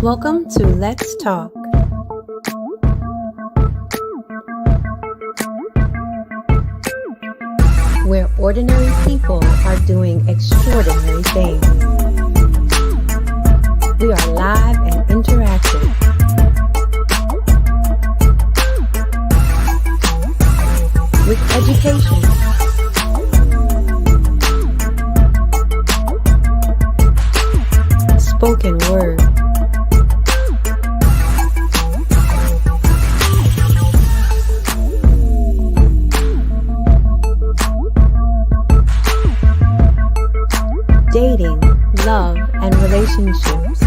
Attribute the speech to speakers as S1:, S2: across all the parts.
S1: Welcome to Let's Talk. Where ordinary people are doing extraordinary things. We are live and interactive. With education. Spoken word. Dating, love, and relationships.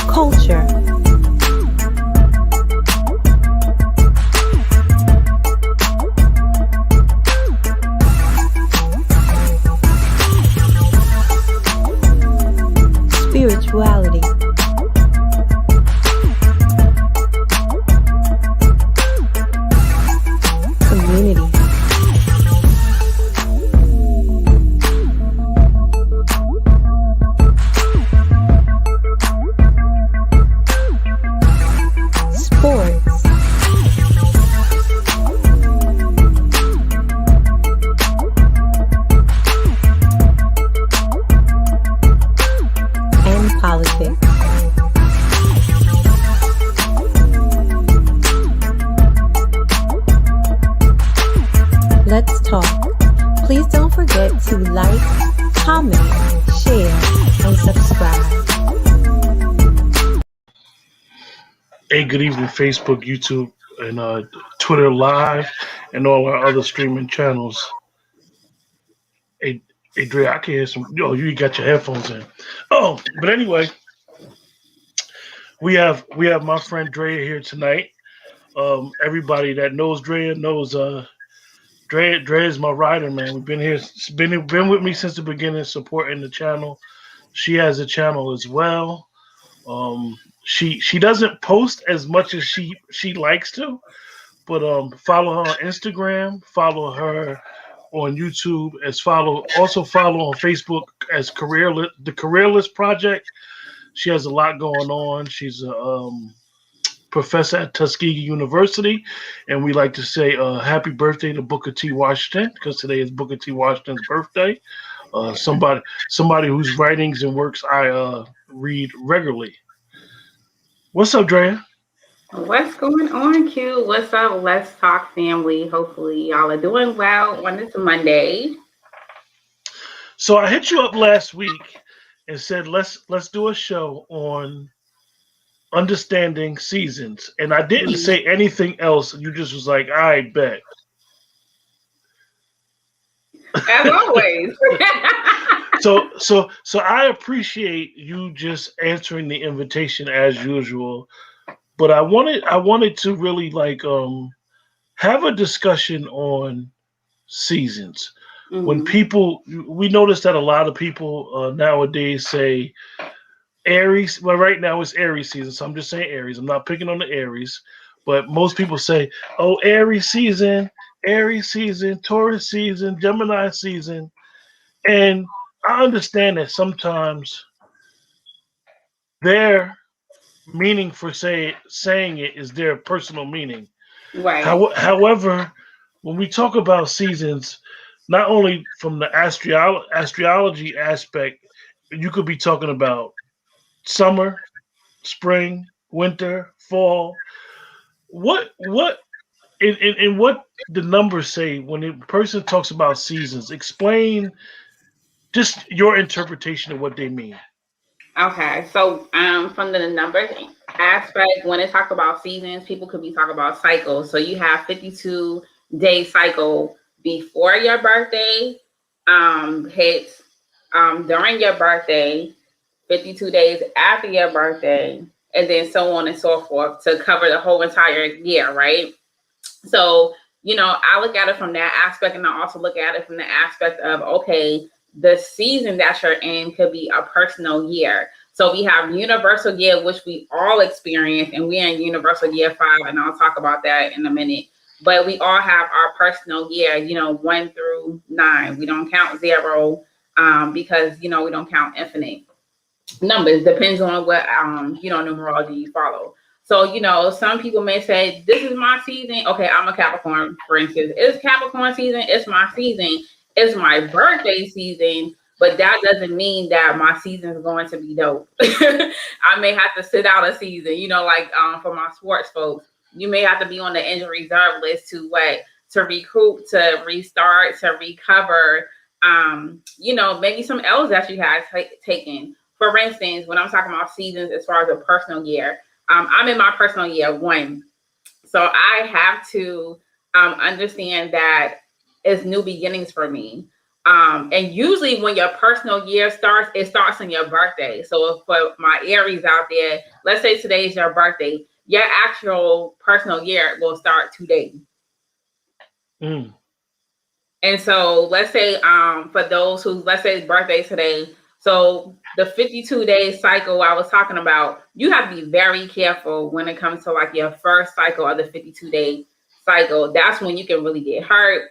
S1: Culture. Spirituality. Community. Sports. And politics. Let's talk. Please don't forget to like, comment, share, and subscribe.
S2: Hey, good evening, Facebook, YouTube, and Twitter Live, and all our other streaming channels. Hey, Dre, I can hear some. Oh, you got your headphones in. Oh, but anyway, we have my friend Dre here tonight. Everybody that knows Dre knows Dre is my rider, man. We've been here, been with me since the beginning, supporting the channel. She has a channel as well. She doesn't post as much as she likes to, but follow her on Instagram, follow her on YouTube, also follow on Facebook as the Careerless Project. She has a lot going on. She's a professor at Tuskegee University, and we like to say happy birthday to Booker T. Washington, because today is Booker T. Washington's birthday. Somebody whose writings and works I read regularly. What's up, Drea?
S3: What's going on, Q? What's up, Let's Talk family? Hopefully y'all are doing well on this Monday.
S2: So I hit you up last week and said let's do a show on understanding seasons, and I didn't say anything else. You just was like, I bet.
S3: As always.
S2: So I appreciate you just answering the invitation as usual, but I wanted to really have a discussion on seasons. Mm-hmm. When we notice that a lot of people nowadays say Aries. Well, right now it's Aries season, so I'm just saying Aries. I'm not picking on the Aries, but most people say, "Oh, Aries season, Taurus season, Gemini season," and I understand that sometimes their meaning for saying it is their personal meaning.
S3: Right.
S2: However, when we talk about seasons, not only from the astrology aspect, you could be talking about summer, spring, winter, fall. What in what the numbers say when a person talks about seasons? Explain just your interpretation of what they mean.
S3: Okay, so from the numbers aspect, when they talk about seasons, people could be talking about cycles. So you have 52-day cycle before your birthday hits, during your birthday, 52 days after your birthday, and then so on and so forth to cover the whole entire year, right? So, I look at it from that aspect, and I also look at it from the aspect of, okay, the season that you're in could be a personal year. So we have universal year, which we all experience, and we're in universal year 5, and I'll talk about that in a minute. But we all have our personal year, 1 through 9. We don't count 0 because, we don't count infinite numbers. Depends on what, numerology you follow. So, some people may say, this is my season. Okay, I'm a Capricorn, for instance. It's Capricorn season. It's my season. It's my birthday season. But that doesn't mean that my season is going to be dope. I may have to sit out a season, like for my sports folks, you may have to be on the injury reserve list to recruit, to restart, to recover, maybe some L's that you have taken. For instance, when I'm talking about seasons as far as a personal year, I'm in my personal year 1. So I have to understand that it's new beginnings for me. And usually when your personal year starts, it starts on your birthday. So for my Aries out there, let's say today is your birthday, your actual personal year will start today.
S2: Mm.
S3: And so let's say for those who, let's say birthday today, so the 52-day cycle I was talking about, you have to be very careful when it comes to like your first cycle of the 52-day cycle. That's when you can really get hurt,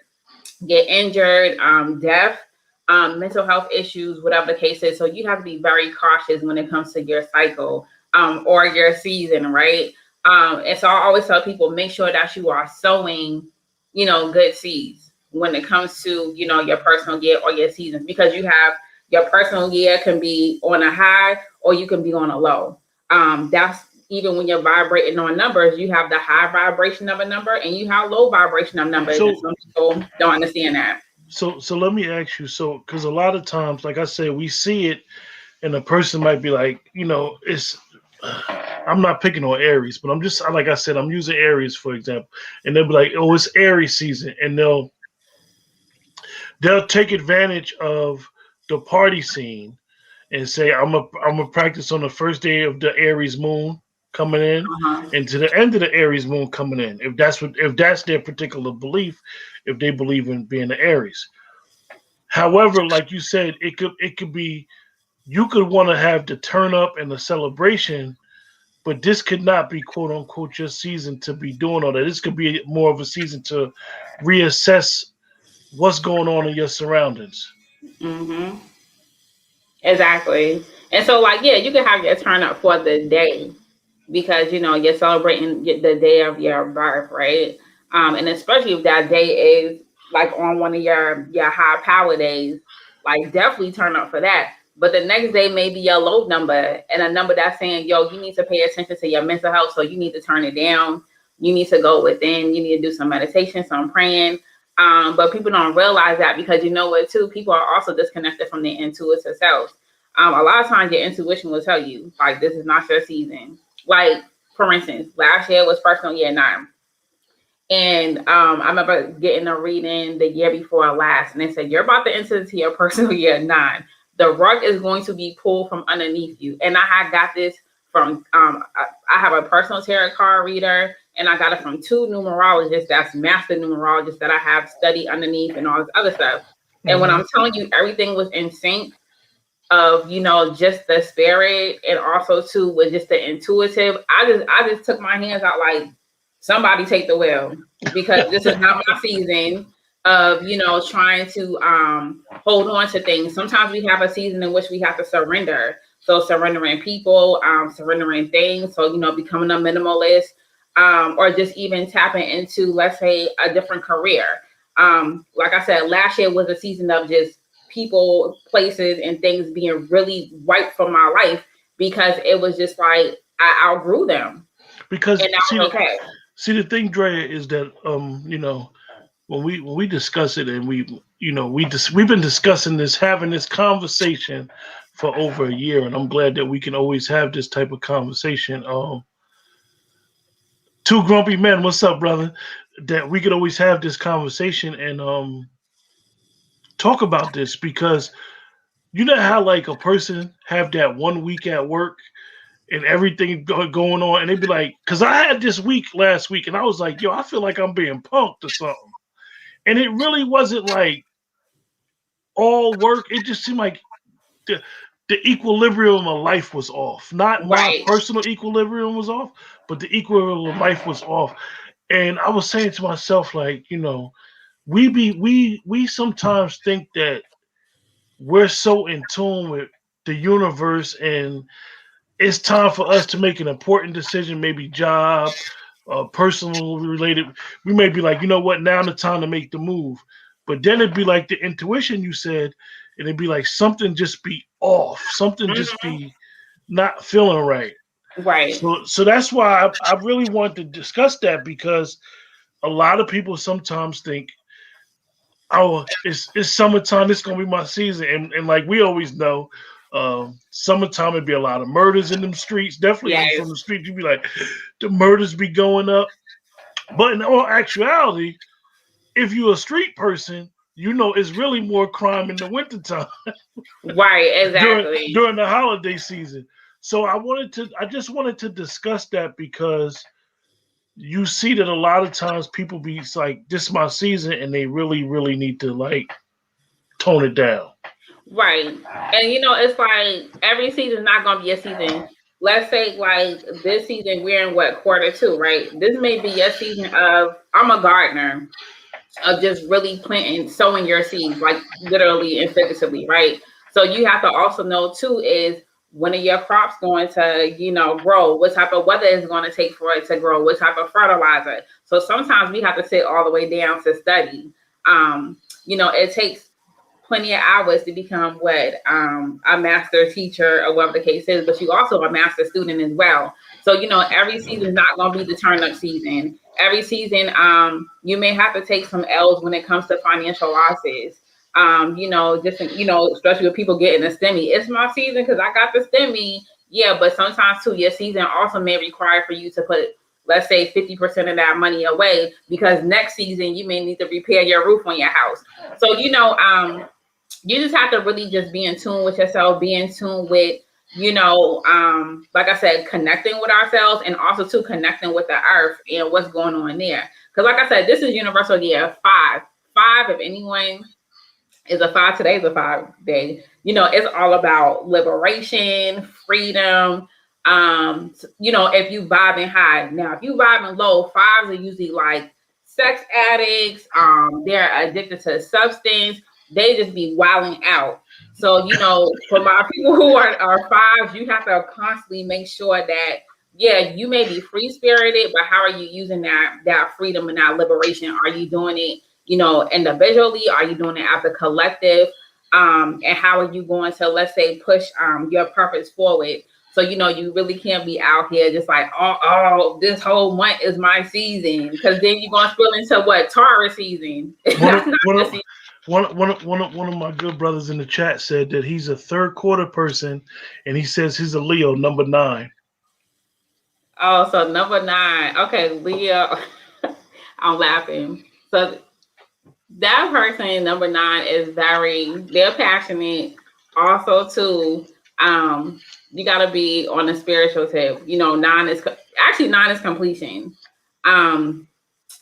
S3: get injured, death, mental health issues, whatever the case is. So you have to be very cautious when it comes to your cycle or your season, right? And so I always tell people, make sure that you are sowing, good seeds when it comes to, your personal year or your seasons, because you have your personal year can be on a high or you can be on a low. That's even when you're vibrating on numbers, you have the high vibration of a number and you have low vibration of numbers.
S2: So,
S3: and some people don't understand that.
S2: So let me ask you. So, because a lot of times, like I said, we see it, and a person might be like, it's. I'm not picking on Aries, but I'm just like I said, I'm using Aries for example, and they'll be like, "Oh, it's Aries season," and they'll take advantage of the party scene and say, I'm a practice on the first day of the Aries moon coming in and to the end of the Aries moon coming in. If that's their particular belief, if they believe in being the Aries. However, like you said, it could be, you could want to have the turn up and the celebration, but this could not be quote unquote your season to be doing all that. This could be more of a season to reassess what's going on in your surroundings.
S3: Mm-hmm. Exactly. And so, like, yeah, you can have your turn up for the day because you're celebrating the day of your birth, right? And especially if that day is like on one of your high power days, like definitely turn up for that. But the next day may be your low number and a number that's saying, yo, you need to pay attention to your mental health, so you need to turn it down. You need to go within. You need to do some meditation, some praying. But people don't realize that because what, too, people are also disconnected from their intuitive self. A lot of times your intuition will tell you, like, this is not your season. Like, for instance, last year was personal year 9. And I remember getting a reading the year before last, and they said, you're about to enter into your personal year 9. The rug is going to be pulled from underneath you. And I had got this from, I have a personal tarot card reader, and I got it from 2 numerologists, that's master numerologists that I have studied underneath and all this other stuff. And when I'm telling you everything was in sync of, just the spirit, and also too with just the intuitive, I just took my hands out like, somebody take the wheel, because this is not my season of, trying to hold on to things. Sometimes we have a season in which we have to surrender. So surrendering people, surrendering things. So, becoming a minimalist, or just even tapping into, let's say, a different career. Like I said, last year was a season of just people, places, and things being really right from my life, because it was just like I outgrew them.
S2: Because
S3: and that was okay.
S2: See, the thing, Drea, is that when we discuss it, and we've been discussing this, having this conversation for over a year, and I'm glad that we can always have this type of conversation. 2 grumpy men, what's up, brother? That we could always have this conversation and talk about this, because you know how like a person have that 1 week at work and everything going on, and they'd be like, because I had this week last week, and I was like, yo, I feel like I'm being punked or something. And it really wasn't like all work. It just seemed like the the equilibrium of life was off. Not my
S3: Right.
S2: personal equilibrium was off, but the equilibrium of life was off. And I was saying to myself, like, we sometimes think that we're so in tune with the universe, and it's time for us to make an important decision, maybe job, personal related. We may be like, you know what, now the time to make the move. But then it'd be like the intuition you said, and it'd be like something just be off, something just
S3: Mm-hmm.
S2: be not feeling right.
S3: Right.
S2: So that's why I really want to discuss that, because a lot of people sometimes think, oh, it's summertime, it's gonna be my season, and like we always know, summertime it'd be a lot of murders in them streets. Definitely from
S3: Yes.
S2: the street, you'd be like, the murders be going up. But in all actuality, if you're a street person, it's really more crime in the wintertime
S3: Right.
S2: during
S3: Exactly.
S2: during the holiday season. So I just wanted to discuss that, because you see that a lot of times people be like, this is my season, and they really, really need to like tone it down.
S3: Right. And it's like every season is not gonna be a season. Let's say like this season we're in what, quarter 2, right? This may be your season of, I'm a gardener, of just really planting, sowing your seeds, like literally and figuratively, right? So you have to also know too is, when are your crops going to, grow? What type of weather is going to take for it to grow? What type of fertilizer? So sometimes we have to sit all the way down to study. It takes plenty of hours to become what, a master teacher or whatever the case is, but you also a master student as well. So every season is not going to be the turn up season. Every season, you may have to take some L's when it comes to financial losses. Especially with people getting a STEMI. It's my season because I got the STEMI. Yeah, but sometimes too, your season also may require for you to put, let's say, 50% of that money away, because next season you may need to repair your roof on your house. So you just have to really just be in tune with yourself, be in tune with, like I said, connecting with ourselves, and also too connecting with the earth and what's going on there. Because like I said, this is universal year 5. 5, if anyone is a 5, today is a 5 day. It's all about liberation, freedom. If you vibing high. Now, if you vibing low, 5s are usually like sex addicts. They're addicted to substance. They just be wilding out. So, for my people who are 5s, you have to constantly make sure that, yeah, you may be free spirited, but how are you using that freedom and that liberation? Are you doing it, individually? Are you doing it as a collective? And how are you going to, let's say, push your purpose forward? So, you really can't be out here just like, oh, this whole month is my season, because then you're going to spill into what, Taurus season.
S2: One of my good brothers in the chat said that he's a third quarter person, and he says he's a Leo, number 9.
S3: Oh, so number 9. Okay, Leo. I'm laughing. So that person, number 9, is they're passionate. Also, too, you got to be on a spiritual tip. 9 is completion.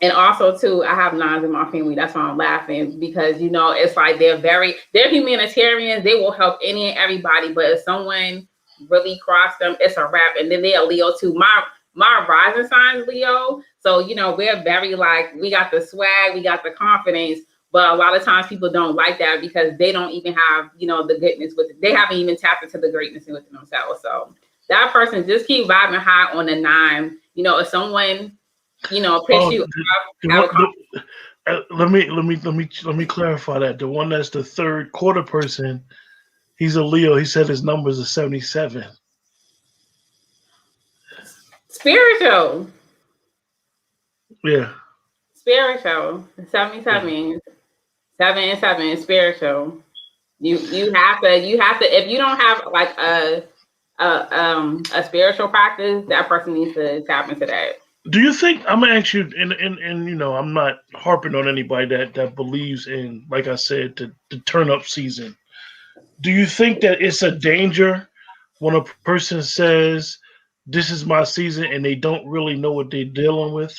S3: And also too, I have 9s in my family. That's why I'm laughing, because it's like they're humanitarians. They will help any and everybody. But if someone really cross them, it's a wrap. And then they're Leo too. My rising sign is Leo. So we're very like, we got the swag, we got the confidence. But a lot of times people don't like that, because they don't even have the goodness with it. They haven't even tapped into the greatness within themselves. So that person, just keep vibing high on the 9. If someone piss you off.
S2: Let me clarify that. The one that's the third quarter person, he's a Leo. He said his numbers are 77.
S3: Spiritual.
S2: Yeah.
S3: Spiritual. 77. 7 and 7 spiritual. You have to, if you don't have like a spiritual practice, that person needs to tap into that.
S2: Do you think, I'm gonna ask you, and I'm not harping on anybody that believes in, like I said, the turn up season. Do you think that it's a danger when a person says, this is my season, and they don't really know what they're dealing with?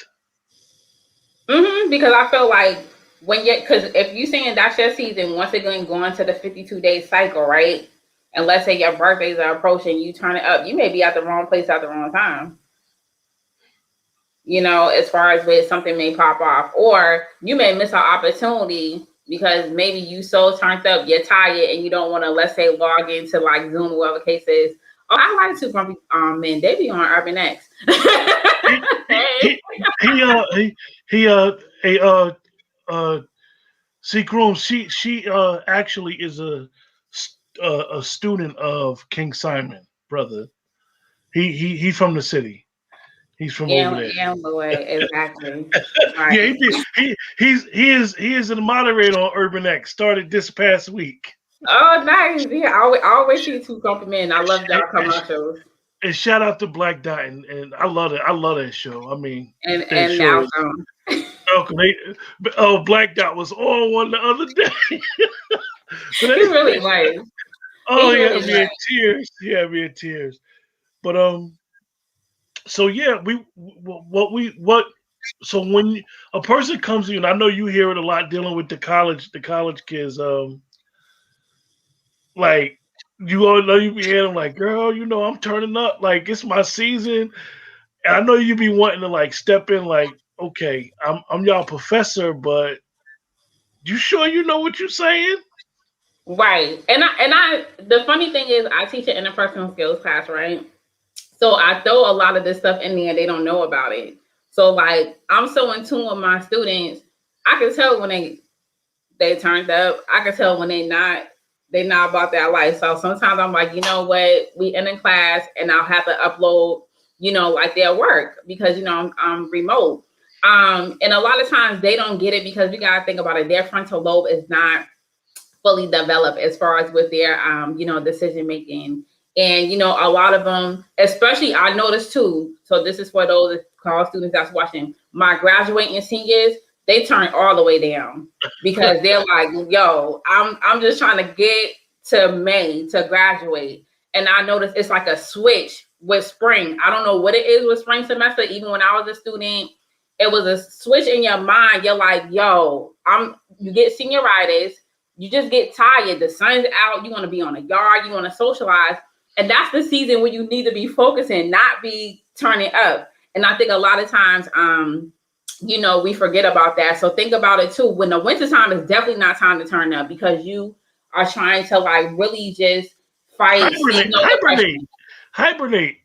S3: Because I feel like because if you're saying that's your season, once again, going to the 52-day cycle, right? And let's say your birthdays are approaching, you turn it up, you may be at the wrong place at the wrong time. As far as where something may pop off, or you may miss an opportunity because maybe you so turned up, you're tired, and you don't want to, let's say, log into like Zoom or whatever the case is. Oh, I like Two Grumpy Men. They be on Urban X.
S2: See, Groom, she actually is a student of King Simon, brother. He from the city. He's from over there.
S3: Yeah, Lloyd, exactly.
S2: Right. Yeah, he is a moderator on Urban X. Started this past week.
S3: Oh, nice. Yeah, I always see Two Grumpy Men. I love y'all commercials.
S2: And shout out to Black Dot, and I love it. I love that show. I mean,
S3: and Malcolm.
S2: Black Dot was on one the other day.
S3: He really was.
S2: Oh, he had me in tears. He had me in tears. But so yeah, so when a person comes to you, and I know you hear it a lot dealing with the college kids, like you all know you be hearing like, girl, I'm turning up, like it's my season. And I know you be wanting to like step in, like, okay, I'm y'all professor, but you sure you know what you're saying?
S3: Right. And I the funny thing is I teach an interpersonal skills class, right? So I throw a lot of this stuff in there, they don't know about it. So like I'm so in tune with my students, I can tell when they turned up, I can tell when they're not about that life. So sometimes I'm like, you know what, we in class and I'll have to upload, like their work because I'm remote. And a lot of times they don't get it because we gotta think about it. Their frontal lobe is not fully developed as far as with their decision making. And a lot of them, especially I noticed too. So this is for those college students that's watching. My graduating seniors, they turn all the way down because they're like, "Yo, I'm just trying to get to May to graduate." And I noticed it's like a switch with spring. I don't know what it is with spring semester. Even when I was a student, it was a switch in your mind. You're like, "Yo, you get senioritis. You just get tired. The sun's out. You want to be on a yard. You want to socialize." And that's the season where you need to be focusing, not be turning up. And I think a lot of times, we forget about that. So think about it too. When the wintertime is definitely not time to turn up because you are trying to like really just fight.
S2: Hibernate.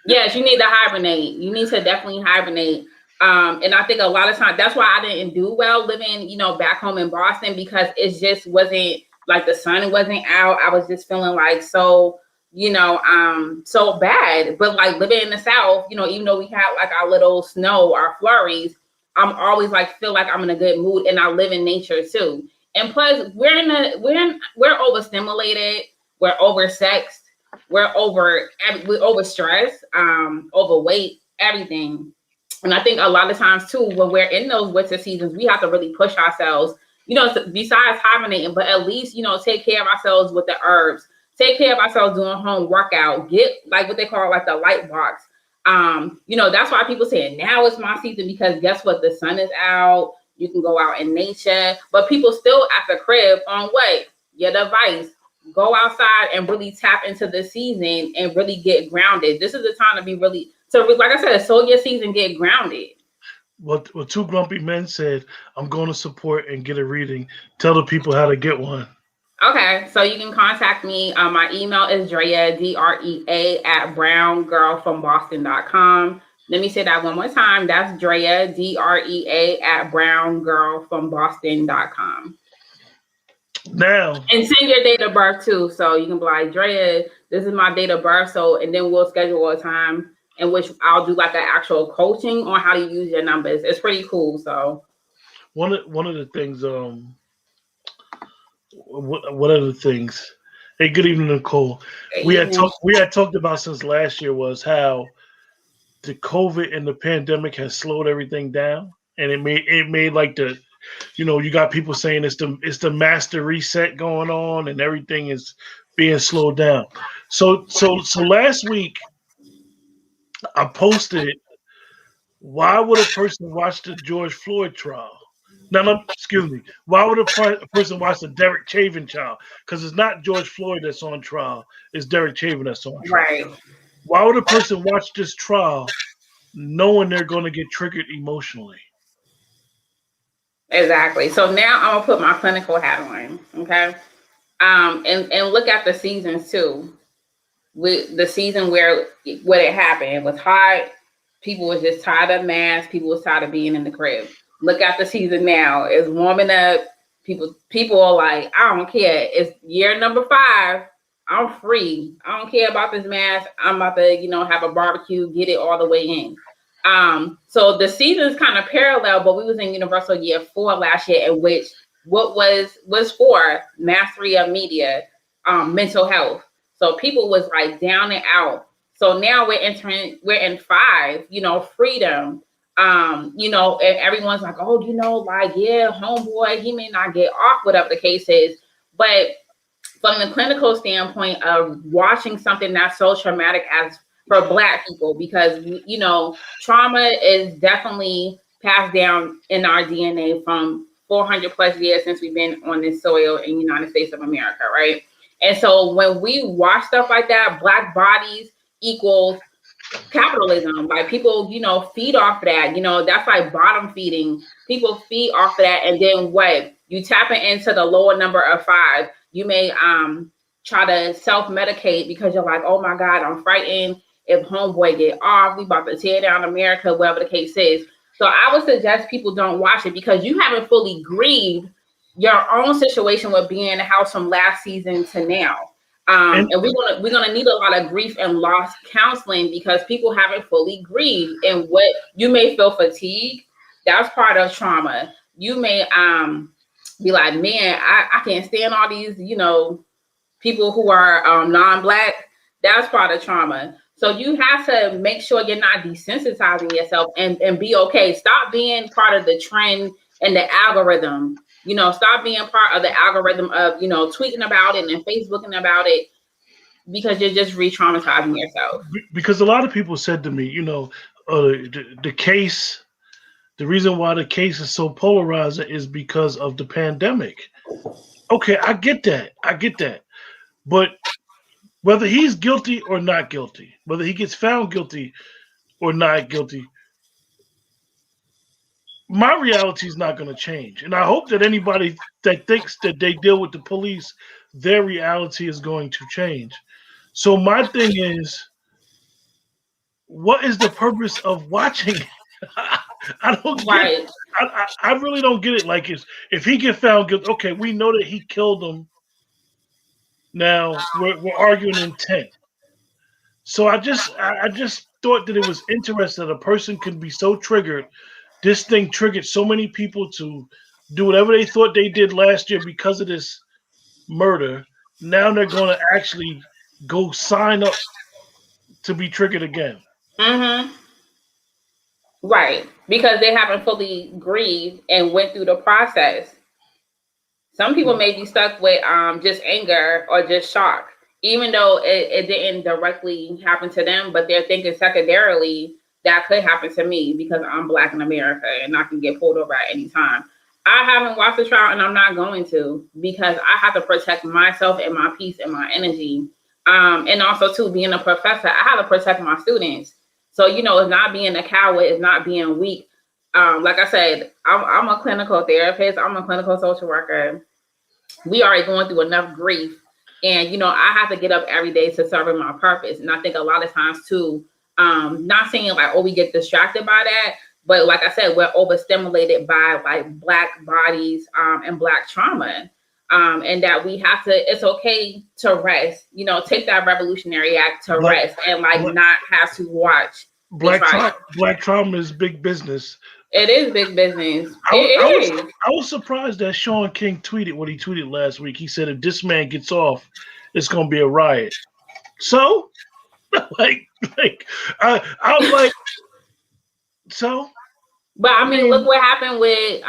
S3: Yes, you need to hibernate. You need to definitely hibernate. And I think a lot of times that's why I didn't do well living, back home in Boston because it just wasn't like the sun wasn't out. I was just feeling like so bad. But like living in the South, even though we have like our little snow, our flurries, I'm always like feel like I'm in a good mood and I live in nature too. And plus we're overstimulated, we're oversexed, we're overstressed, overweight, everything. And I think a lot of times too, when we're in those winter seasons, we have to really push ourselves, besides hibernating, but at least, take care of ourselves with the herbs. Take care of ourselves doing home workout. Get like what they call like the light box. That's why people say now is my season because guess what? The sun is out. You can go out in nature, but people still at the crib on what? Your device. Go outside and really tap into the season and really get grounded. This is the time to be really, so like I said, sow your season, get grounded.
S2: What Two Grumpy Men said, I'm going to support and get a reading. Tell the people how to get one.
S3: Okay, so you can contact me. My email is Drea, DREA at BROWNGIRLFROMBOSTON.com. Let me say that one more time. That's Drea, DREA at BROWNGIRLFROMBOSTON.com.
S2: Now.
S3: And send your date of birth too. So you can be like, Drea, this is my date of birth. So, and then we'll schedule a time in which I'll do like an actual coaching on how to use your numbers. It's pretty cool. So
S2: one of the things, what are the things? Hey, good evening, Nicole. We had talked about since last year was how the COVID and the pandemic has slowed everything down, and it made like the, you got people saying it's the master reset going on, and everything is being slowed down. So last week I posted, why would a person watch the George Floyd trial? No, excuse me. Why would a person watch the Derek Chauvin trial? Because it's not George Floyd that's on trial. It's Derek Chauvin that's on trial.
S3: Right.
S2: Why would a person watch this trial knowing they're going to get triggered emotionally?
S3: Exactly. So now I'm gonna put my clinical hat on. Okay. And look at the seasons too. With the season where it happened, it was hot. People was just tired of masks. People was tired of being in the crib. Look at the season now. It's warming up. People are like, I don't care. It's year number 5. I'm free. I don't care about this mask. I'm about to, have a barbecue, get it all the way in. So the seasons kind of parallel, but we was in Universal year 4 last year, in which what was for mastery of media, mental health. So people was like down and out. So now we're in 5, freedom. And everyone's like, oh, yeah, homeboy, he may not get off, whatever the case is. But from the clinical standpoint of watching something that's so traumatic as for Black people, because, trauma is definitely passed down in our DNA from 400 plus years since we've been on this soil in the United States of America, right? And so when we watch stuff like that, Black bodies equals capitalism. Like people, feed off of that. That's like bottom feeding. People feed off of that. And then what? You tapping into the lower number of 5. You may try to self-medicate because you're like, oh my God, I'm frightened. If homeboy get off, we about to tear down America, whatever the case is. So I would suggest people don't watch it because you haven't fully grieved your own situation with being in the house from last season to now. And we're gonna need a lot of grief and loss counseling because people haven't fully grieved. And what you may feel fatigue, that's part of trauma. You may be like, man, I can't stand all these, people who are non-Black. That's part of trauma. So you have to make sure you're not desensitizing yourself and be okay. Stop being part of the trend and the algorithm. Stop being part of the algorithm of, tweeting about it and Facebooking about it because you're just re-traumatizing yourself.
S2: Because a lot of people said to me, the case, the reason why the case is so polarizing is because of the pandemic. Okay, I get that. But whether he's guilty or not guilty, whether he gets found guilty or not guilty, my reality is not going to change. And I hope that anybody that thinks that they deal with the police, their reality is going to change. So my thing is, what is the purpose of watching? I don't get it. I really don't get it. Like, if he get found guilty, okay, we know that he killed him. Now we're arguing intent. So I just thought that it was interesting that a person could be so triggered. This thing triggered so many people to do whatever they thought they did last year because of this murder. Now they're going to actually go sign up to be triggered again.
S3: Mm-hmm. Right. Because they haven't fully grieved and went through the process. Some people may be stuck with just anger or just shock, even though it didn't directly happen to them, but they're thinking secondarily that could happen to me because I'm Black in America and I can get pulled over at any time. I haven't watched the trial and I'm not going to because I have to protect myself and my peace and my energy. And also, too, being a professor, I have to protect my students. So, it's not being a coward, it's not being weak. Like I said, I'm a clinical therapist. I'm a clinical social worker. We already going through enough grief. And, I have to get up every day to serve my purpose. And I think a lot of times, too, not saying like, oh, we get distracted by that. But like I said, we're overstimulated by like Black bodies and Black trauma. And that we have to, it's okay to rest, take that revolutionary act to rest and not have to watch.
S2: Black trauma is big business.
S3: It is big business.
S2: I was surprised that Sean King tweeted what he tweeted last week. He said, if this man gets off, it's going to be a riot. So, I was like, so?
S3: But I mean, look what happened with,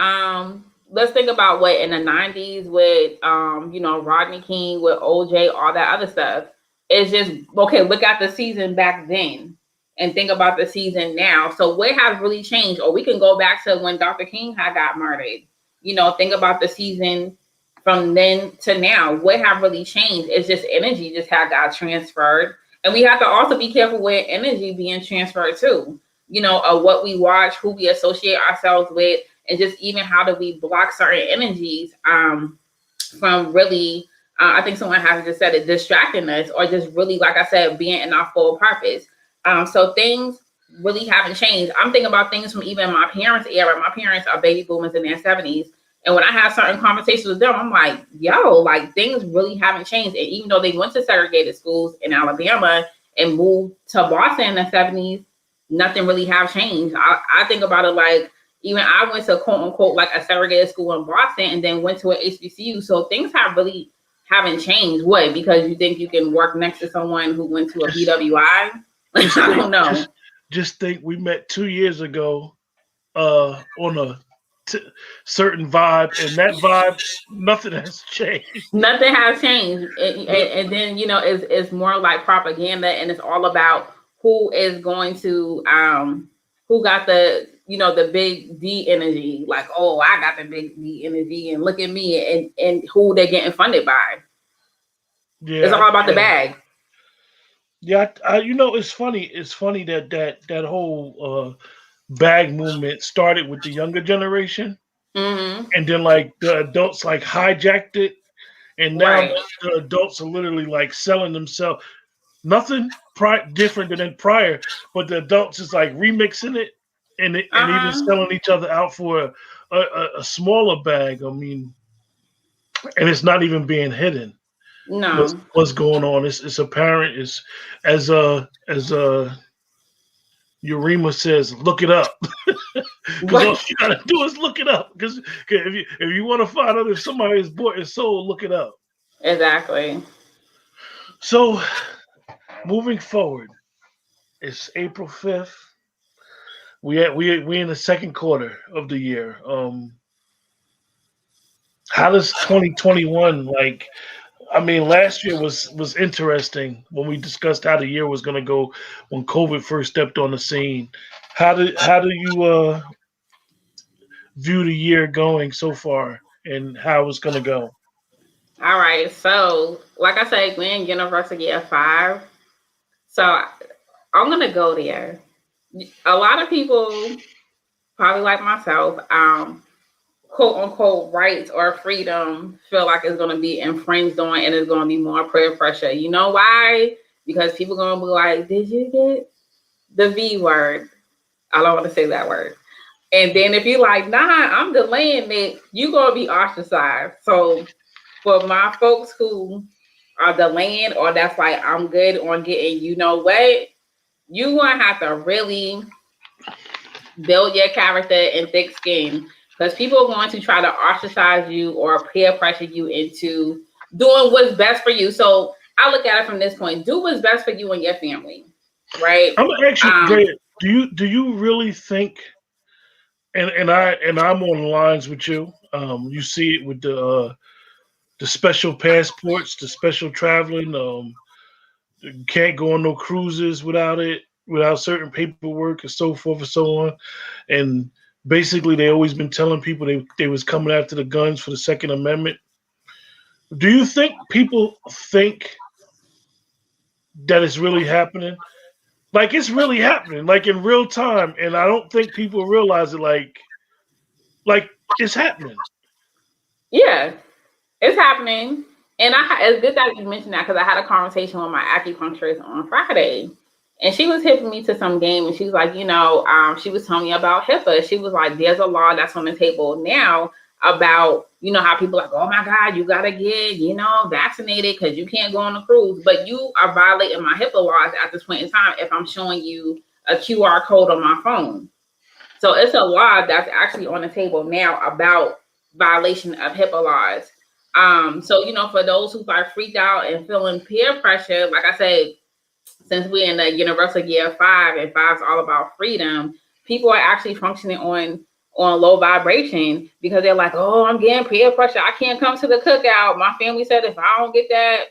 S3: let's think about what in the 90s with, Rodney King, with OJ, all that other stuff. It's just, okay, look at the season back then and think about the season now. So what has really changed? Or we can go back to when Dr. King had got murdered. think about the season from then to now. What have really changed? It's just energy just had got transferred. And we have to also be careful with energy being transferred too. Of what we watch, who we associate ourselves with, and just even how do we block certain energies from really, I think someone has just said it, distracting us, or just really, like I said, being in our full purpose. So things really haven't changed. I'm thinking about things from even my parents' era. My parents are baby boomers in their 70s. And when I have certain conversations with them, I'm like, yo, like things really haven't changed. And even though they went to segregated schools in Alabama and moved to Boston in the 70s, nothing really have changed. I think about it like, even I went to quote unquote like a segregated school in Boston and then went to an HBCU. So things haven't changed. What? Because you think you can work next to someone who went to a BWI? I don't know.
S2: Just think we met 2 years ago on a certain vibe, and that vibe, nothing has changed.
S3: Nothing has changed. And then, it's more like propaganda, and it's all about who is going to, who got the, the big D energy, like, oh, I got the big D energy and look at me, and who they're getting funded by. Yeah, it's all about the bag.
S2: Yeah, it's funny. It's funny that whole bag movement started with the younger generation, and then like the adults like hijacked it, and now the adults are literally like selling themselves. Nothing different than prior, but the adults is like remixing it and even selling each other out for a smaller bag. I mean, and it's not even being hidden.
S3: No,
S2: what's going on? It's apparent. It's as Urema says, look it up. Because all you gotta do is look it up. Because if you want to find out if somebody is bought and sold, look it up.
S3: Exactly.
S2: So moving forward, it's April 5th. We in the second quarter of the year. How does 2021 like? I mean, last year was interesting when we discussed how the year was going to go when COVID first stepped on the scene. How do you view the year going so far and how it's going to go?
S3: All right. So, like I said, we're in University of 5. So, I'm going to go there. A lot of people, probably like myself, quote unquote rights or freedom feel like it's going to be infringed on, and it's going to be more peer pressure. You know why? Because people going to be like, did you get the V word? I don't want to say that word. And then if you're like, nah, I'm delaying it, you're going to be ostracized. So for my folks who are delaying, or that's like, I'm good on getting, you know what? You're going to have to really build your character and thick skin, because people are going to try to ostracize you or peer pressure you into doing what's best for you. So I look at it from this point: do what's best for you and your family, right?
S2: I'm actually, do you really think? And I'm on the lines with you. You see it with the special passports, the special traveling. You can't go on no cruises without it, without certain paperwork and so forth and so on. And basically, they always been telling people they was coming after the guns for the Second Amendment. Do you think people think that it's really happening? Like it's really happening, like in real time, and I don't think people realize it. Like it's happening.
S3: Yeah, it's happening. And it's good that you mentioned that, because I had a conversation with my acupuncturist on Friday, and she was hipping me to some game, and she was like, she was telling me about HIPAA. She was like, there's a law that's on the table now about, how people are like, oh my God, you gotta get, vaccinated because you can't go on a cruise. But you are violating my HIPAA laws at this point in time if I'm showing you a QR code on my phone. So it's a law that's actually on the table now about violation of HIPAA laws. So, for those who are freaked out and feeling peer pressure, like I said, since we're in the universal year 5, and 5 is all about freedom, people are actually functioning on low vibration, because they're like, oh, I'm getting peer pressure. I can't come to the cookout. My family said if I don't get that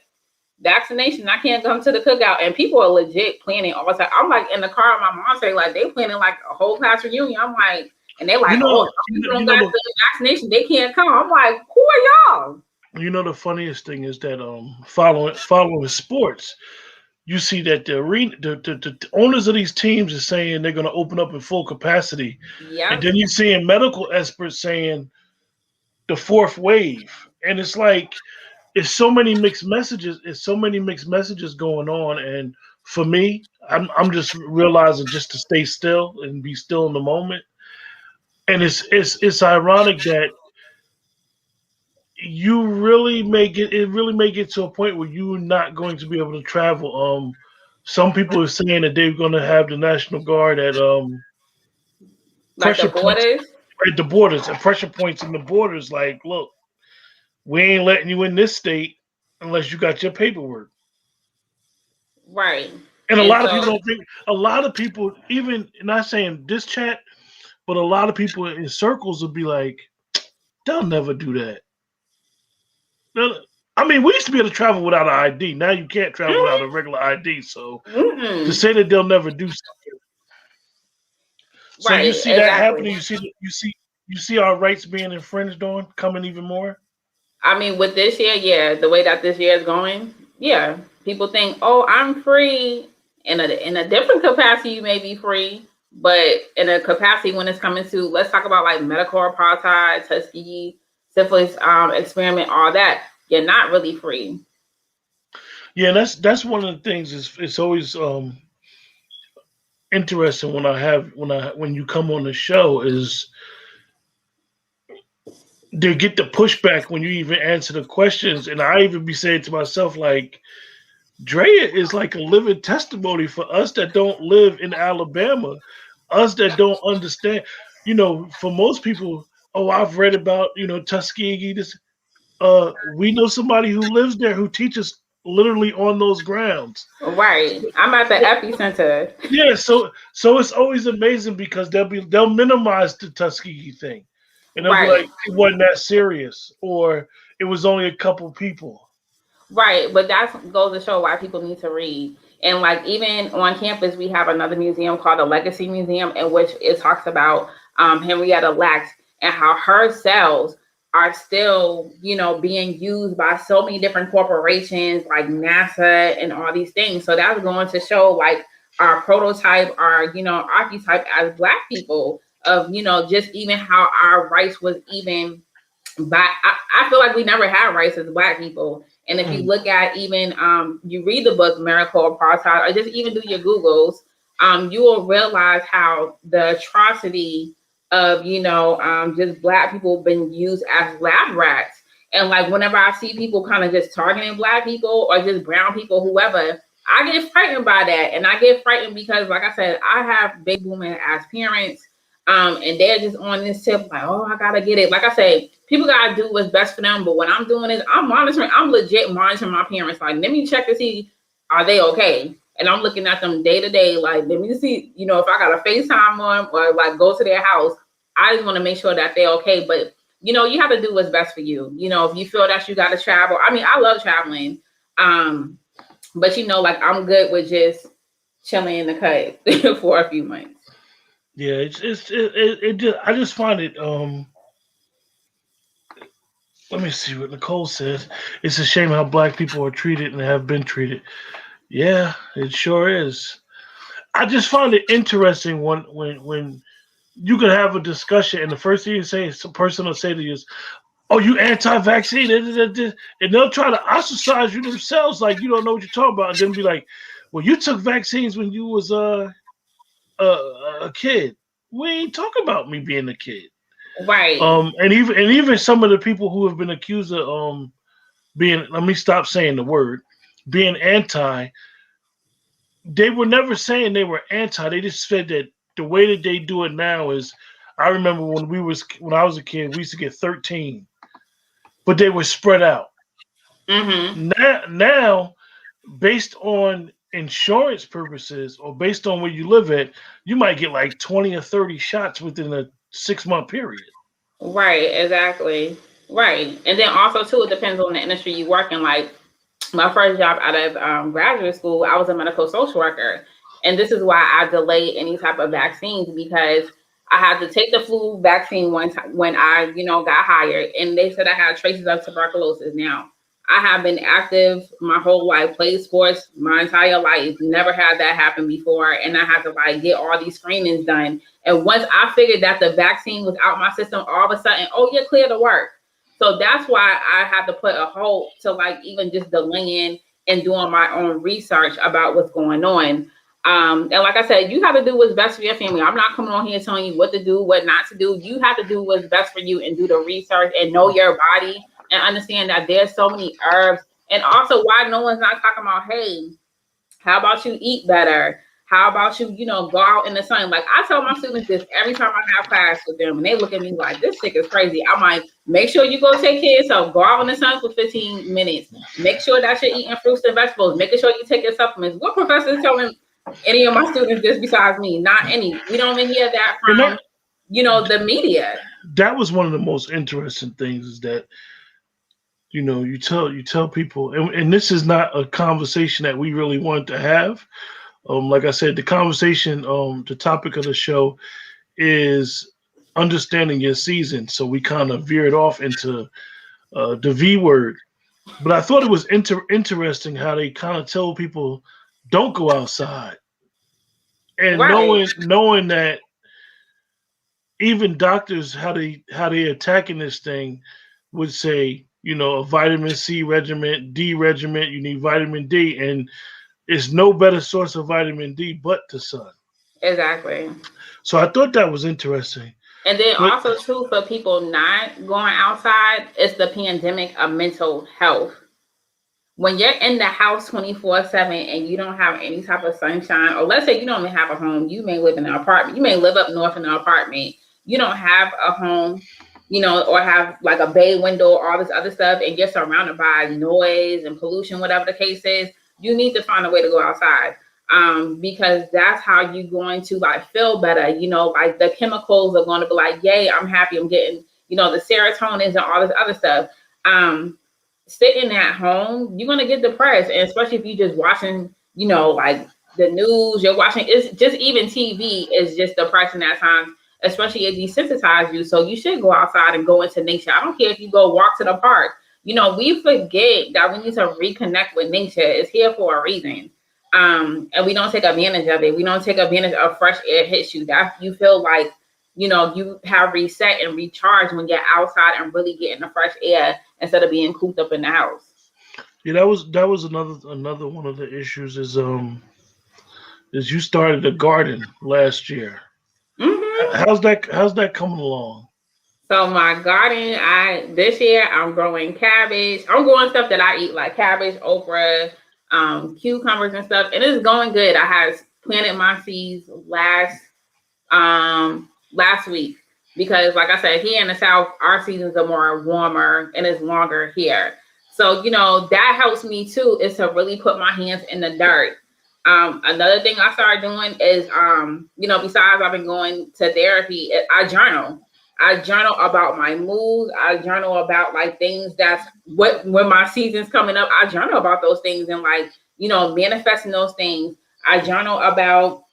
S3: vaccination, I can't come to the cookout. And people are legit planning all the time. I'm like in the car with my mom saying like they planning like a whole class reunion. I'm like, And they're like,
S2: You
S3: oh,
S2: know,
S3: people don't got the vaccination, they can't come. I'm like, who are y'all?
S2: you know the funniest thing is that following sports, you see that the arena, the owners of these teams is saying they're going to open up in full capacity, and
S3: Yep.
S2: then you're seeing medical experts saying the fourth wave, and it's like it's so many mixed messages. It's so many mixed messages going on, and for me, I'm just realizing just to stay still and be still in the moment. And it's ironic that you really make it really may get to a point where you're not going to be able to travel. Some people are saying that they're going to have the National Guard at
S3: Like the
S2: pressure points
S3: borders.
S2: at the borders, at pressure points in the borders. Like, look, we ain't letting you in this state unless you got your paperwork.
S3: Right.
S2: And a
S3: And
S2: lot of people
S3: so,
S2: don't think. A lot of people, even not saying this chat, but a lot of people in circles will be like, they'll never do that. I mean, we used to be able to travel without an ID. Now you can't travel without a regular ID. So to say that they'll never do something. So you
S3: right,
S2: see that happening.
S3: exactly.
S2: You see our rights being infringed on coming even more.
S3: I mean, with this year, yeah, the way that this year is going, yeah, people think, oh, I'm free in a different capacity. You may be free, but in a capacity when it's coming to, let's talk about like medical apartheid, Tuskegee, syphilis experiment, all that. You're not really free.
S2: Yeah, that's one of the things. Is it's always interesting when you come on the show is they get the pushback when you even answer the questions, and I even be saying to myself like, Drea is like a living testimony for us that don't live in Alabama, us that don't understand. For most people, oh, I've read about Tuskegee. We know somebody who lives there who teaches literally on those grounds.
S3: Right. I'm at the epicenter.
S2: Yeah, so it's always amazing because they'll minimize the Tuskegee thing, and they'll be
S3: Right.
S2: like, it wasn't that serious, or it was only a couple people.
S3: Right, but that goes to show why people need to read. And like even on campus, we have another museum called the Legacy Museum, in which it talks about Henrietta Lacks and how her cells are still, being used by so many different corporations like NASA and all these things. So that's going to show like our prototype, our archetype as Black people of just even how our rights was even. But I feel like we never had rights as Black people. And if you look at even you read the book Miracle Apartheid, or just even do your Googles, you will realize how the atrocity of just Black people been used as lab rats. And like whenever I see people kind of just targeting Black people or just brown people, whoever, I get frightened by that. And I get frightened because, like I said, I have big booming as parents. And they're just on this tip, like, oh, I gotta get it. Like I say, people gotta do what's best for them. But what I'm doing is I'm legit monitoring my parents. Like, let me check to see, are they okay? And I'm looking at them day to day, like, let me see, if I got a FaceTime on or like go to their house. I just want to make sure that they're okay. But you have to do what's best for you. If you feel that you gotta travel. I mean, I love traveling. But like I'm good with just chilling in the cut for a few months.
S2: Yeah, I just find it. Let me see what Nicole says. It's a shame how Black people are treated and have been treated. Yeah, it sure is. I just find it interesting when you can have a discussion and the first thing you say is some person will say to you is, "Oh, you anti-vaccine," and they'll try to ostracize you themselves, like you don't know what you're talking about, and then be like, "Well, you took vaccines when you was a kid." We ain't talking about me being a kid,
S3: right?
S2: And even some of the people who have been accused of being, let me stop saying the word, being anti. They were never saying they were anti. They just said that the way that they do it now is. I remember when I was a kid, we used to get 13, but they were spread out.
S3: Mm-hmm.
S2: Now, based on insurance purposes or based on where you live at, you might get like 20 or 30 shots within a 6-month period.
S3: Right, exactly. Right. And then also too, it depends on the industry you work in. Like my first job out of graduate school, I was a medical social worker. And this is why I delayed any type of vaccines because I had to take the flu vaccine one time when I, got hired, and they said I had traces of tuberculosis. Now, I have been active my whole life, played sports my entire life, never had that happen before, and I had to get all these screenings done. And once I figured that the vaccine was out my system, all of a sudden, oh, you're clear to work. So that's why I had to put a halt to even just delaying and doing my own research about what's going on. And like I said, you have to do what's best for your family. I'm not coming on here telling you what to do, what not to do. You have to do what's best for you and do the research and know your body and understand that there's so many herbs. And also why no one's not talking about, hey, how about you eat better? How about you, go out in the sun? Like I tell my students this every time I have class with them, and they look at me like, this chick is crazy. I'm like, make sure you go take care of yourself. Go out in the sun for 15 minutes. Make sure that you're eating fruits and vegetables. Making sure you take your supplements. What professor is telling any of my students this besides me? Not any. We don't even hear that from, the media.
S2: That was one of the most interesting things is that, you tell people, and this is not a conversation that we really want to have. Like I said, the conversation, the topic of the show is understanding your season. So we kind of veered off into the V word. But I thought it was interesting how they kind of tell people don't go outside. And
S3: right.
S2: knowing that even doctors, how they attacking this thing would say, a vitamin C regimen, D regimen, you need vitamin D, and it's no better source of vitamin D but the sun.
S3: Exactly.
S2: So I thought that was interesting.
S3: And then also too, for people not going outside, it's the pandemic of mental health. When you're in the house 24/7 and you don't have any type of sunshine, or let's say you don't even have a home, you may live in an apartment, you may live up north in an apartment, you don't have a home, or have a bay window, all this other stuff, and you're surrounded by noise and pollution, whatever the case is, you need to find a way to go outside. Because that's how you're going to feel better. The chemicals are going to be yay, I'm happy, I'm getting, the serotonin and all this other stuff. Sitting at home, you're going to get depressed. And especially if you're just watching, the news, you're watching, it's just even TV is just depressing at times, especially it desensitizes you. So you should go outside and go into nature. I don't care if you go walk to the park. We forget that we need to reconnect with nature. It's here for a reason. And we don't take advantage of it. We don't take advantage of fresh air hits you. That you feel you have reset and recharged when you're outside and really getting the fresh air instead of being cooped up in the house.
S2: Yeah, that was another one of the issues is you started a garden last year.
S3: Mm-hmm.
S2: How's that coming along?
S3: So my garden, this year I'm growing cabbage. I'm growing stuff that I eat like cabbage, okra, cucumbers and stuff, and it's going good. I had planted my seeds last week because, like I said, here in the South, our seasons are more warmer and it's longer here. So that helps me too, is to really put my hands in the dirt. Another thing I started doing is, besides I've been going to therapy, I journal. I journal about my moods. I journal about things that's when my season's coming up, I journal about those things and manifesting those things. I journal about,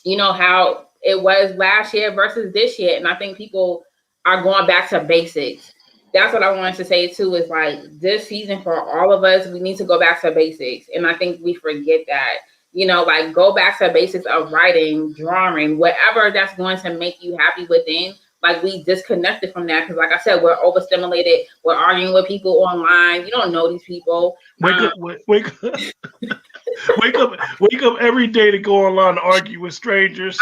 S3: how it was last year versus this year. And I think people are going back to basics. That's what I wanted to say too, is this season for all of us, we need to go back to basics. And I think we forget that, go back to basics of writing, drawing, whatever that's going to make you happy within. We disconnected from that because, like I said, we're overstimulated. We're arguing with people online. You don't know these people.
S2: Wake up every day to go online and argue with strangers.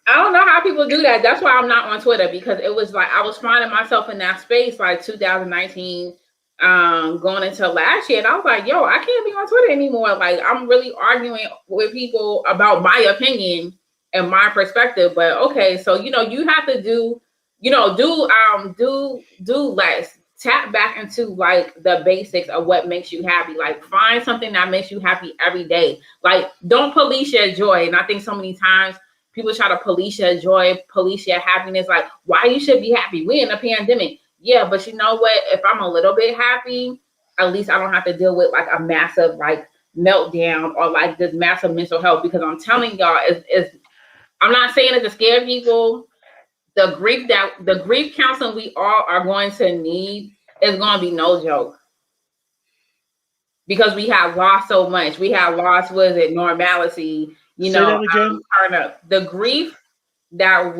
S3: I don't know how people do that. That's why I'm not on Twitter, because it was I was finding myself in that space 2019, going into last year, and I was like, yo, I can't be on Twitter anymore. I'm really arguing with people about my opinion and my perspective. But okay, so you have to do less. Tap back into the basics of what makes you happy. Find something that makes you happy every day. Don't police your joy. And I think so many times people try to police your joy, police your happiness. Why you should be happy? We're in a pandemic. Yeah, but you know what? If I'm a little bit happy, at least I don't have to deal with a massive meltdown or this massive mental health. Because I'm telling y'all, I'm not saying it to scare people, the grief counseling we all are going to need is going to be no joke. Because we have lost so much. We have lost, normalcy?
S2: Say that again.
S3: The grief that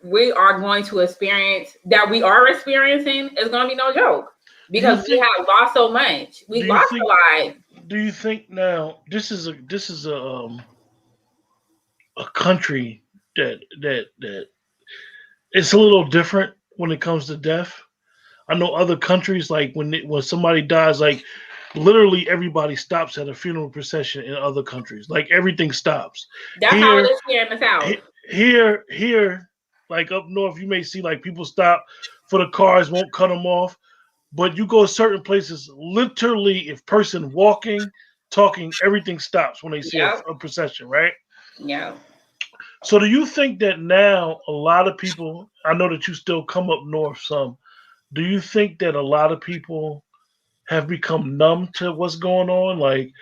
S3: we are going to experience, that we are experiencing, is going to be no joke. Because we have lost so much. We lost a lot.
S2: Do you think now this is a country that it's a little different when it comes to death? I know other countries, like when somebody dies, like literally everybody stops at a funeral procession in other countries. Like everything stops.
S3: That's how it is here in the South.
S2: Here, like up north, you may see like people stop for the cars, won't cut them off. But you go to certain places, literally, if person walking, talking, everything stops when they see a procession, right?
S3: Yeah.
S2: So do you think that now a lot of people, I know that you still come up north some, do you think that a lot of people have become numb to what's going on? Like,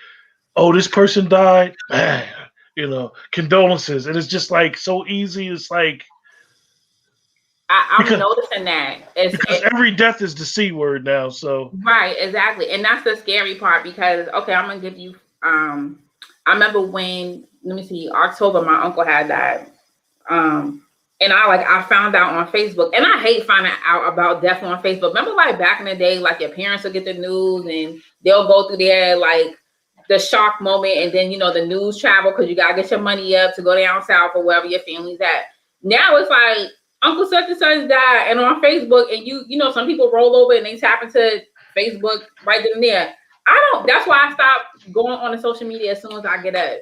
S2: oh, this person died, man, condolences. And it's just like so easy. It's like,
S3: I'm noticing that.
S2: Because every death is the C word now. So
S3: right, exactly. And that's the scary part because, okay, I'm going to give you, I remember when, let me see, October, my uncle had died. And I found out on Facebook, and I hate finding out about death on Facebook. Remember, like back in the day, like your parents will get the news and they'll go through there, like the shock moment, and then the news travel because you gotta get your money up to go down south or wherever your family's at. Now it's like Uncle such and such died, and on Facebook, and some people roll over and they tap into Facebook right then and there. That's why I stopped going on the social media as soon as I get up.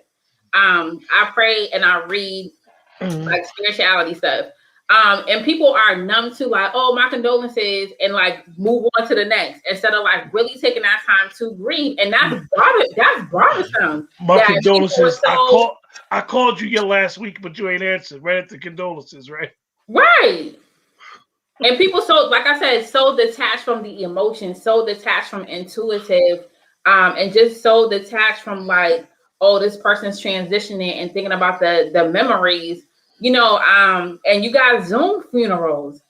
S3: I pray and I read. Like spirituality stuff. And people are numb to like, oh, my condolences, and like move on to the next instead of like really taking that time to grieve. And that's bothersome.
S2: My condolences. I called you last week, but you ain't answered right at the condolences, right?
S3: Right. And people like I said, so detached from the emotions, so detached from intuitive, and just so detached from like, oh, this person's transitioning and thinking about the memories, and you got Zoom funerals.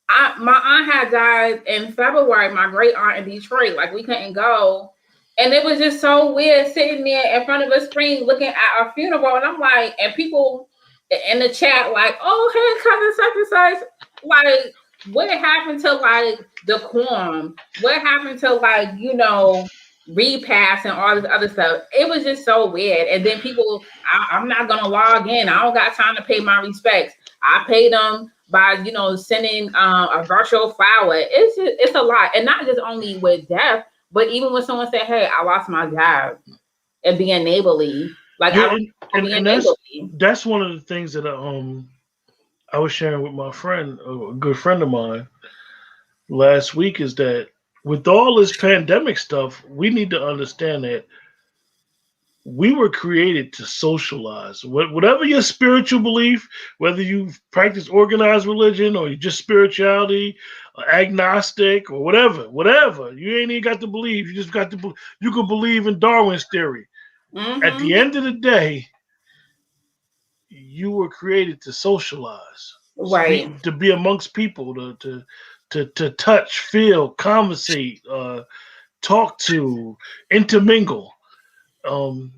S3: My aunt had died in February, my great aunt in Detroit. Like we couldn't go. And it was just so weird sitting there in front of a screen looking at a funeral. And I'm like, and people in the chat like, oh, hey, cousin such and such. Like, what happened to like decorum? What happened to like, repass and all this other stuff? It was just so weird. And then people, I'm not gonna log in. I don't got time to pay my respects. I pay them by sending a virtual flower. It's a lot, and not just only with death, but even when someone said, "Hey, I lost my job," and being neighborly, like
S2: that's one of the things that I was sharing with my friend, a good friend of mine, last week, is that with all this pandemic stuff, we need to understand that we were created to socialize. Whatever your spiritual belief, whether you practice organized religion or you just spirituality, or agnostic or whatever, you ain't even got to believe. You just got to. You can believe in Darwin's theory. Mm-hmm. At the end of the day, you were created to socialize,
S3: right?
S2: To be amongst people, to touch, feel, conversate, talk to, intermingle. And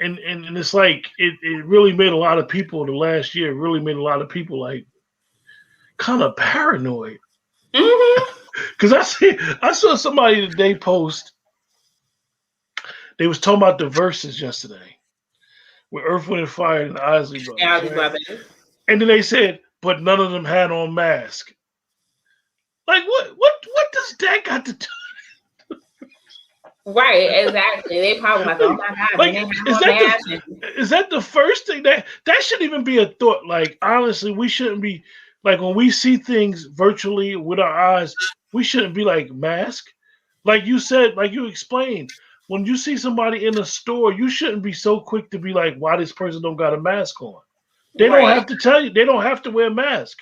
S2: it's like it really made a lot of people the last year, really made a lot of people like kind of paranoid. Because I saw somebody today post, they was talking about the verses yesterday with Earth, Wind, and Fire and the Isley Brothers. Right? And then they said, but none of them had on masks. Like what does that got to do?
S3: Right, exactly. They probably like, oh my God,
S2: like, is that the first thing that shouldn't even be a thought? Like, honestly, we shouldn't be like, when we see things virtually with our eyes, we shouldn't be like mask. Like you said, like you explained, when you see somebody in a store, you shouldn't be so quick to be like, why this person don't got a mask on? They don't have to tell you. They don't have to wear a mask.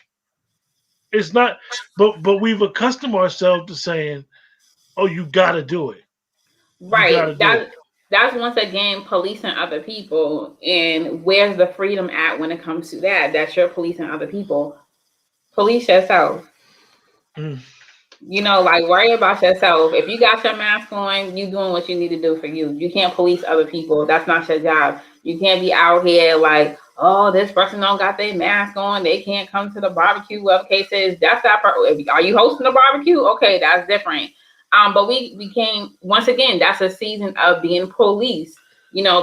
S2: It's not, but we've accustomed ourselves to saying, oh, you got to do it.
S3: Right. That's once again policing other people. And where's the freedom at when it comes to that? That's your policing other people. Police yourself.
S2: Mm.
S3: Like worry about yourself. If you got your mask on, you doing what you need to do for you. You can't police other people. That's not your job. You can't be out here like, oh, this person don't got their mask on. They can't come to the barbecue. Whatever case is, that's that. Are you hosting the barbecue? Okay, that's different. But we came once again. That's a season of being police.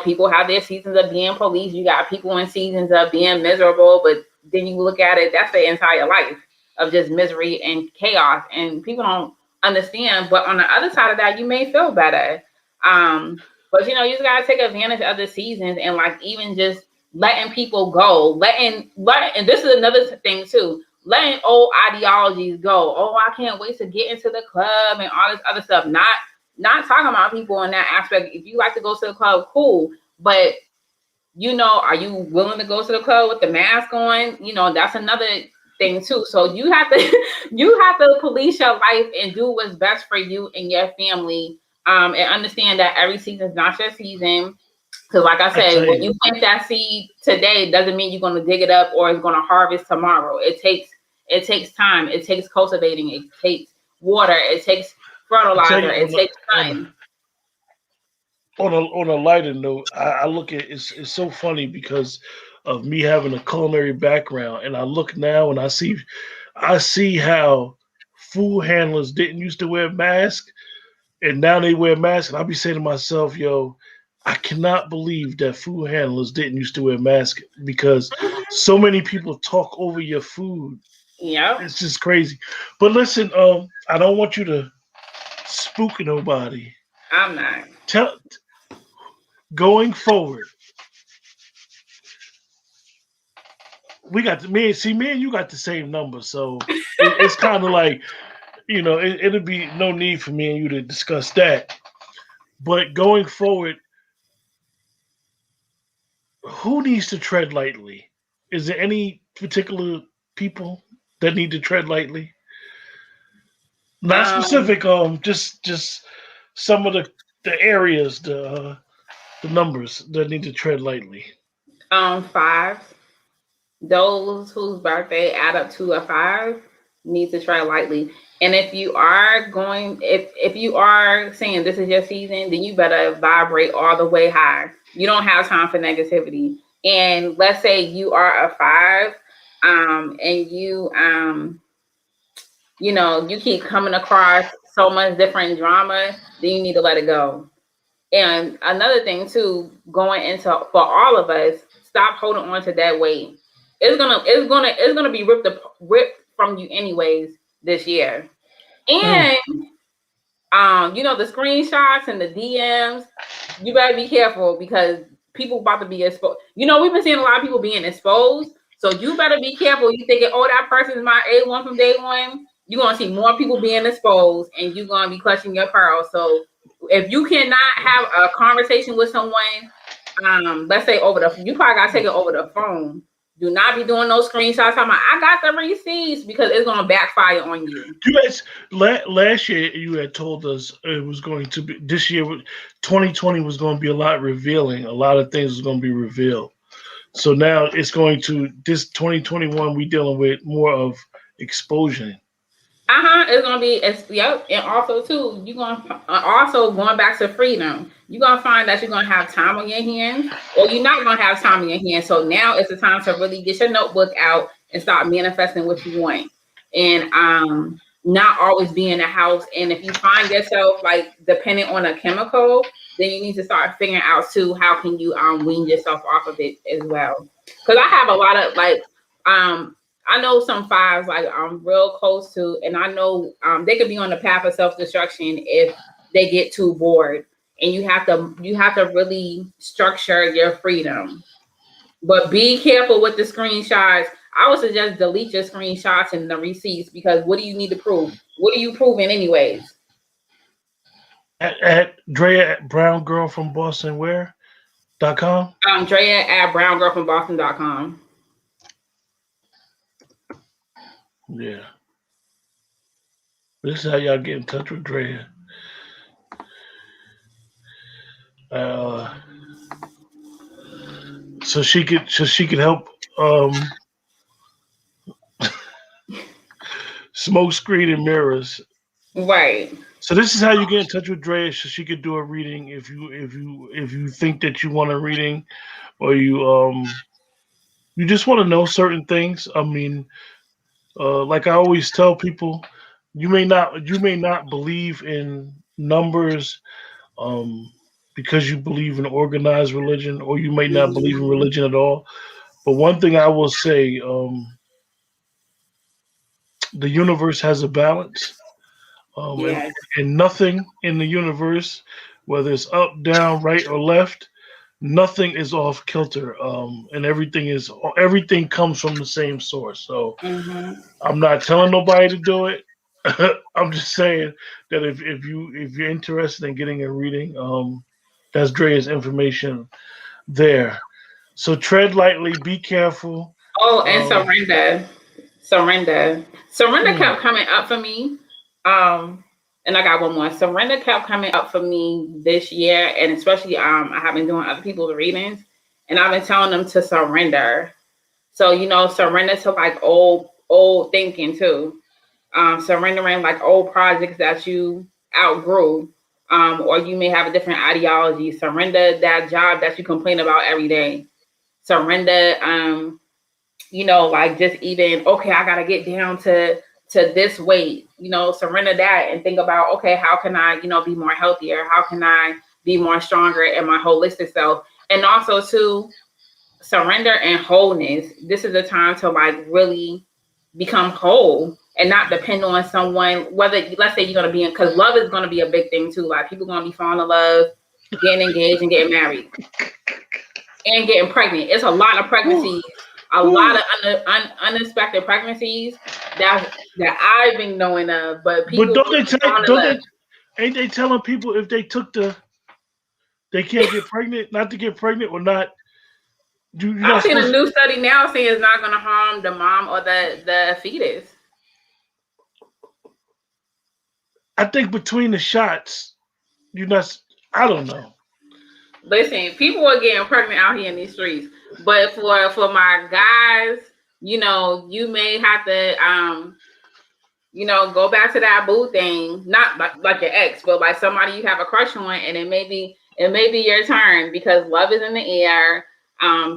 S3: People have their seasons of being police. You got people in seasons of being miserable, but then you look at it, that's their entire life of just misery and chaos, and people don't understand. But on the other side of that, you may feel better. But you just gotta take advantage of the seasons and like even just letting people go, letting and this is another thing too, letting old ideologies go. Oh, I can't wait to get into the club and all this other stuff. Not talking about people in that aspect. If you like to go to the club, cool. But are you willing to go to the club with the mask on? That's another thing too. So you have to police your life and do what's best for you and your family. And understand that every season is not your season. Because like I said, when you plant that seed today, doesn't mean you're going to dig it up or it's going to harvest tomorrow. It takes time. It takes cultivating. It takes water. It takes fertilizer. It takes sun.
S2: On a lighter note, I look at it's so funny because of me having a culinary background, and I look now and I see how food handlers didn't used to wear masks, and now they wear masks, and I'll be saying to myself, yo, I cannot believe that food handlers didn't used to wear masks because so many people talk over your food.
S3: Yeah,
S2: it's just crazy. But listen, I don't want you to spook nobody.
S3: I'm not.
S2: Going forward, we got me and you got the same number, so it's kind of like it'll be no need for me and you to discuss that. But going forward, who needs to tread lightly? Is there any particular people that need to tread lightly? Not specific, just some of the areas, the numbers that need to tread lightly.
S3: 5. Those whose birthday add up to a 5 need to tread lightly. And if you are if you are saying this is your season, then you better vibrate all the way high. You don't have time for negativity. And let's say you are a 5, and you keep coming across so much different drama, then you need to let it go. And another thing too, going into for all of us, stop holding on to that weight. It's gonna be ripped from you anyways this year. And the screenshots and the DMs, you better be careful because people about to be exposed. We've been seeing a lot of people being exposed, so you better be careful. You thinking, oh, that person is my A1 from day one. You're gonna see more people being exposed, and you're gonna be clutching your pearl. So if you cannot have a conversation with someone, let's say you probably gotta take it over the phone. Do not be doing those screenshots. I got the receipts because it's gonna backfire on you.
S2: You guys, last year you had told us it was going to be this year. 2020 was going to be a lot revealing. A lot of things was going to be revealed. So now it's going to this 2021. We dealing with more of exposure.
S3: It's gonna be and also too, you're gonna also going back to freedom. You're gonna find that you're gonna have time on your hands, or you're not gonna have time on your hands. So now it's the time to really get your notebook out and start manifesting what you want, and not always be in the house. And if you find yourself like dependent on a chemical, then you need to start figuring out too how can you wean yourself off of it as well. Because I have a lot of I know some 5s like I'm real close to, and I know they could be on the path of self-destruction if they get too bored. And you have to really structure your freedom. But be careful with the screenshots. I would suggest delete your screenshots and the receipts because what do you need to prove? What are you proving anyways?
S2: At Drea at BrownGirlFromBoston where.com?
S3: Drea at BrownGirlFromBoston.com.
S2: Yeah. This is how y'all get in touch with Drea. So she could help smoke screen and mirrors.
S3: Right.
S2: So this is how you get in touch with Drea, so she could do a reading if you think that you want a reading, or you just want to know certain things. I mean, like I always tell people, you may not believe in numbers um, because you believe in organized religion, or you may not believe in
S3: Mhm.
S2: religion at all. But one thing I will say, the universe has a balance, and
S3: Yes.
S2: nothing in the universe, whether it's up, down, right, or left, nothing is off kilter, and everything comes from the same source. So
S3: Mhm.
S2: I'm not telling nobody to do it. I'm just saying that if you're interested in getting a reading, that's Dre's information there. So tread lightly, be careful.
S3: Oh, and
S2: Um,
S3: surrender
S2: mm,
S3: kept coming up for me. Um, and I got one more. Surrender kept coming up for me this year, and especially I have been doing other people's readings, and I've been telling them to surrender. So surrender to like old thinking too. Surrendering like old projects that you outgrew, or you may have a different ideology. Surrender that job that you complain about every day. Surrender, like just even okay, I gotta get down to this weight. Surrender that and think about okay, how can I be more healthier? How can I be more stronger in my holistic self? And also to surrender and wholeness. This is the time to like really become whole and not depend on someone. Whether let's say you're gonna be in, because love is gonna be a big thing too. Like people gonna be falling in love, getting engaged, and getting married, and getting pregnant. It's a lot of
S2: whew,
S3: pregnancies, a lot
S2: whew.
S3: of unexpected pregnancies that I've been knowing of. But
S2: But
S3: people gonna be falling in
S2: don't
S3: love.
S2: they ain't they telling people if they took they can't get pregnant, not to get pregnant or not. You're
S3: I've
S2: not
S3: seen a
S2: supposed.
S3: new study now saying it's not gonna harm the mom or the fetus.
S2: I think between the shots, you're not. I don't know.
S3: Listen, people are getting pregnant out here in these streets. But for my guys, you may have to go back to that boo thing. Not like your ex, but like somebody you have a crush on, and it may be your turn because love is in the air.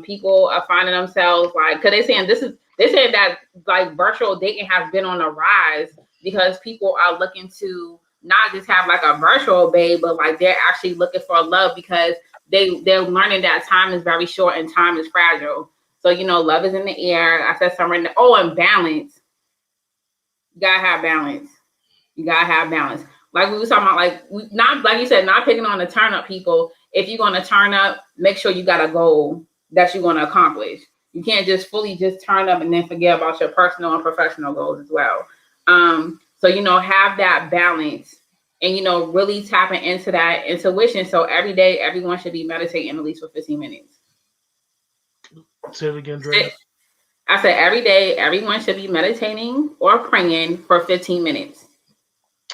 S3: People are finding themselves like because they said that like virtual dating has been on the rise because people are looking to not just have like a virtual babe, but like they're actually looking for love because they're learning that time is very short and time is fragile. So love is in the air. I said something. Oh, and balance. You gotta have balance. You gotta have balance. Like we was talking about, not like you said, not picking on the turn up people. If you're gonna turn up, make sure you got a goal that you're gonna accomplish. You can't just fully just turn up and then forget about your personal and professional goals as well. So have that balance and really tapping into that intuition. So every day, everyone should be meditating at least for 15 minutes.
S2: Say it again, Drea.
S3: I said every day, everyone should be meditating or praying for 15 minutes.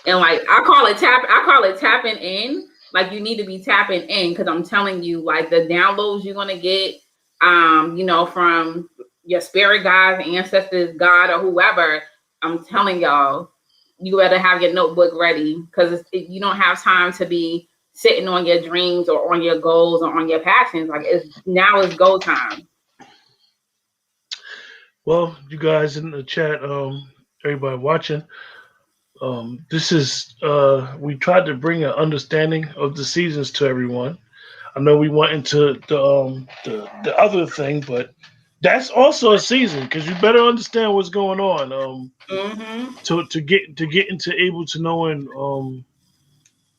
S3: And like I call it tapping in. Like you need to be tapping in because I'm telling you, like the downloads you're gonna get, from your spirit guides, ancestors, God, or whoever. I'm telling y'all, you better have your notebook ready because you don't have time to be sitting on your dreams or on your goals or on your passions. Like now is go time.
S2: Well, you guys in the chat, everybody watching, this is we tried to bring an understanding of the seasons to everyone. I know we went into the other thing, but that's also a season because you better understand what's going on.
S3: Mm-hmm.
S2: To get into able to knowing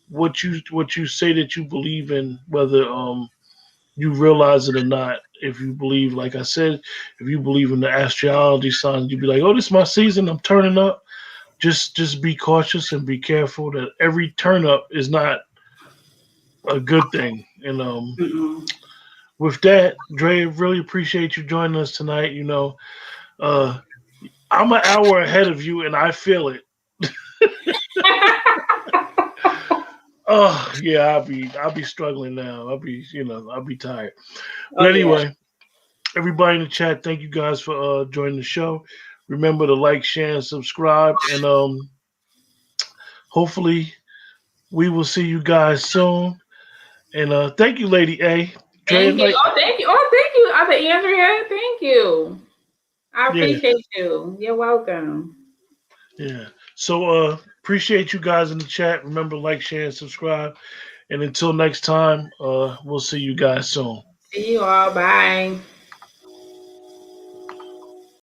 S2: what you say that you believe in, whether you realize it or not. If you believe, like I said, if you believe in the astrology signs, you'd be like, "Oh, this is my season. I'm turning up." Just be cautious and be careful that every turn up is not a good thing. And
S3: Mm-mm.
S2: with that, Dre, really appreciate you joining us tonight. Uh, I'm an hour ahead of you, and I feel it. Oh yeah, I'll be struggling now. I'll be tired.
S3: Oh
S2: But
S3: yeah.
S2: anyway, everybody in the chat, thank you guys for joining the show. Remember to like, share, and subscribe. And hopefully we will see you guys soon. And thank you, Lady A. Dre,
S3: Thank you.
S2: like,
S3: Oh, thank you. Oh, thank you, Other Andrea. Thank you. I
S2: yeah,
S3: appreciate you. You're welcome.
S2: yeah. So appreciate you guys in the chat. Remember, like, share, and subscribe. And until next time, we'll see you guys soon.
S3: See you all. Bye.